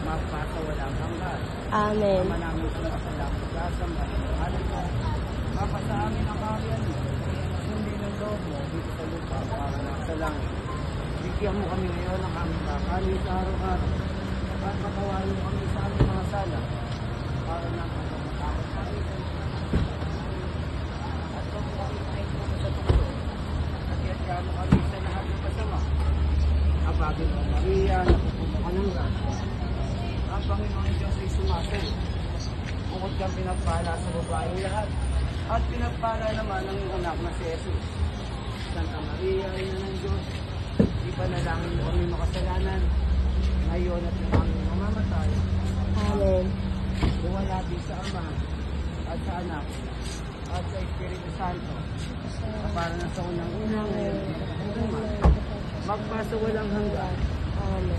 magpasa walang hanggan. Amen. Ama namin sumasalamat ka sa mahal mo. Mapa sa amin ang kaharian mo. Sundin ang loob mo dito sa lupa para nasa langit. Bigyan mo kami ngayon ng aming kakanin sa araw-araw. At patawarin mo kami sa aming mga sala. Para na magkakatakot sa amin. At huwag mo kami kahit sa tukso. At iadya mo kami sa lahat ng kasama. Abagin mo Maria, napupuno ka ng grasya. Ang Panginoon Diyos ay sumasayo. Bukod kang pinagpala sa babaeng lahat. At pinagpala naman ang iyong anak na si Jesus. Santa Maria, Ina ng Diyos, ipanalangin mo kami makasalanan, ngayon at ng aming mamamatay. Amen. Buwan natin sa Ama, at sa Anak, at sa Espiritu Santo, para na sa unang-unang ngayon, magpasa walang hanggan. Amen.